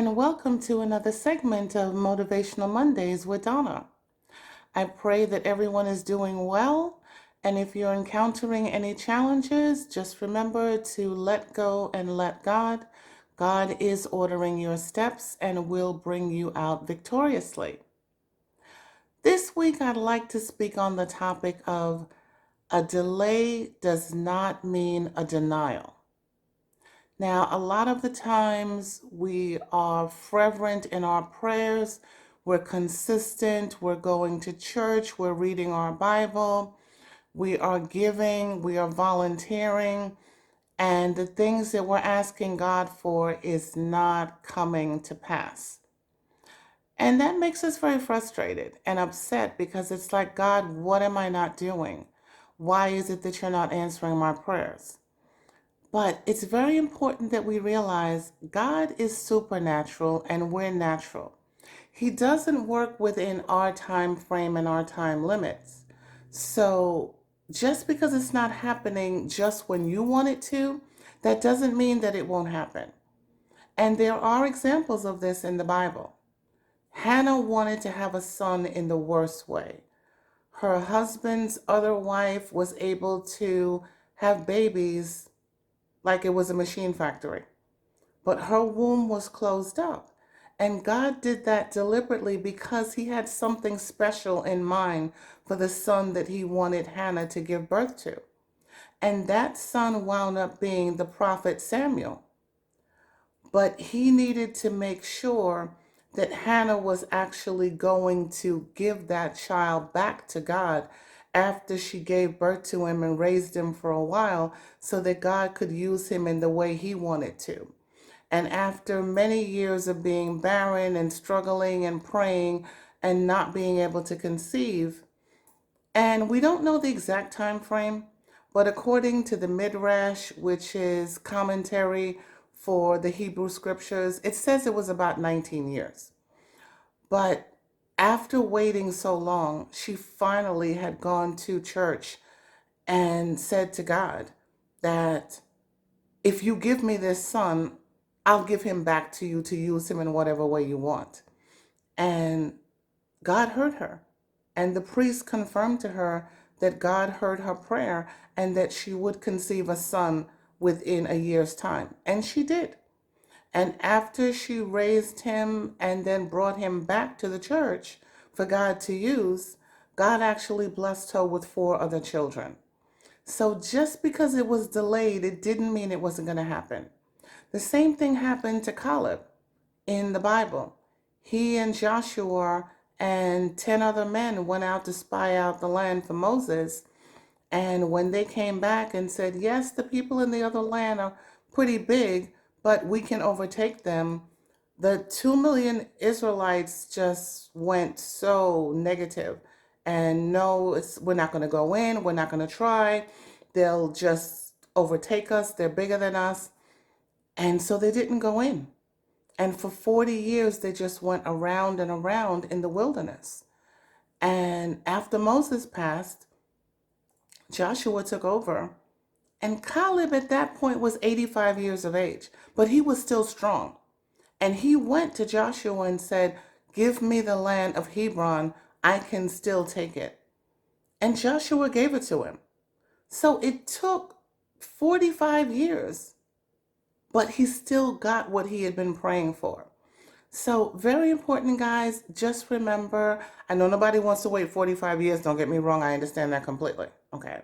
and welcome to another segment of Motivational Mondays with Donna. I pray that everyone is doing well, and if you're encountering any challenges, just remember to let go and let God. God is ordering your steps and will bring you out victoriously. This week, I'd like to speak on the topic of a delay does not mean a denial. Now, a lot of the times we are fervent in our prayers, we're consistent, we're going to church, we're reading our Bible, we are giving, we are volunteering, and the things that we're asking God for is not coming to pass. And that makes us very frustrated and upset because it's like, God, what am I not doing? Why is it that you're not answering my prayers? But it's very important that we realize God is supernatural and we're natural. He doesn't work within our time frame and our time limits. So just because it's not happening just when you want it to, that doesn't mean that it won't happen. And there are examples of this in the Bible. Hannah wanted to have a son in the worst way. Her husband's other wife was able to have babies like it was a machine factory. But her womb was closed up. And God did that deliberately because he had something special in mind for the son that he wanted Hannah to give birth to. And that son wound up being the prophet Samuel. But he needed to make sure that Hannah was actually going to give that child back to God after she gave birth to him and raised him for a while so that God could use him in the way he wanted to. And after many years of being barren and struggling and praying and not being able to conceive, and we don't know the exact time frame, but according to the Midrash, which is commentary for the Hebrew scriptures, it says it was about 19 years. But after waiting so long, she finally had gone to church and said to God that if you give me this son, I'll give him back to you to use him in whatever way you want. And God heard her. And the priest confirmed to her that God heard her prayer and that she would conceive a son within a year's time. And she did. And after she raised him and then brought him back to the church for God to use, God actually blessed her with 4 other children. So just because it was delayed, it didn't mean it wasn't going to happen. The same thing happened to Caleb in the Bible. He and Joshua and 10 other men went out to spy out the land for Moses. And when they came back and said, yes, the people in the other land are pretty big, but we can overtake them, the 2 million Israelites just went so negative. And no, we're not going to go in, we're not going to try. They'll just overtake us, they're bigger than us. And so they didn't go in. And for 40 years, they just went around and around in the wilderness. And after Moses passed, Joshua took over. And Caleb at that point was 85 years of age, but he was still strong. And he went to Joshua and said, give me the land of Hebron. I can still take it. And Joshua gave it to him. So it took 45 years, but he still got what he had been praying for. So very important, guys. Just remember, I know nobody wants to wait 45 years. Don't get me wrong. I understand that completely. Okay.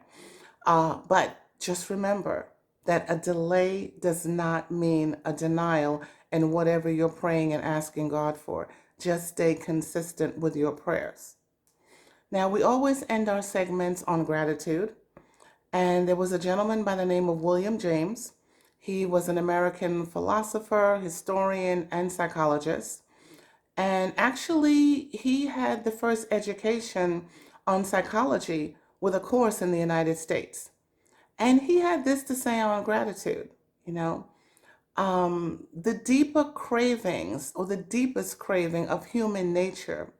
But just remember that a delay does not mean a denial in whatever you're praying and asking God for. Just stay consistent with your prayers. Now, we always end our segments on gratitude. And there was a gentleman by the name of William James. He was an American philosopher, historian, and psychologist. And actually, he had the first education on psychology with a course in the United States. And he had this to say on gratitude, you know, the deeper cravings or the deepest craving of human nature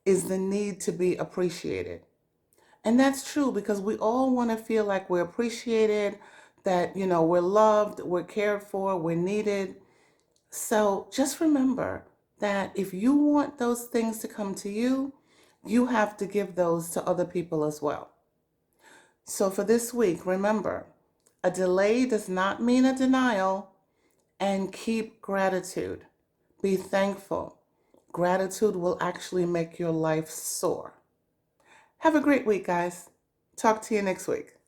is the need to be appreciated. And that's true because we all want to feel like we're appreciated, that, we're loved, we're cared for, we're needed. So just remember that if you want those things to come to you, you have to give those to other people as well. So for this week, remember, a delay does not mean a denial, and keep gratitude. Be thankful. Gratitude will actually make your life soar. Have a great week, guys. Talk to you next week.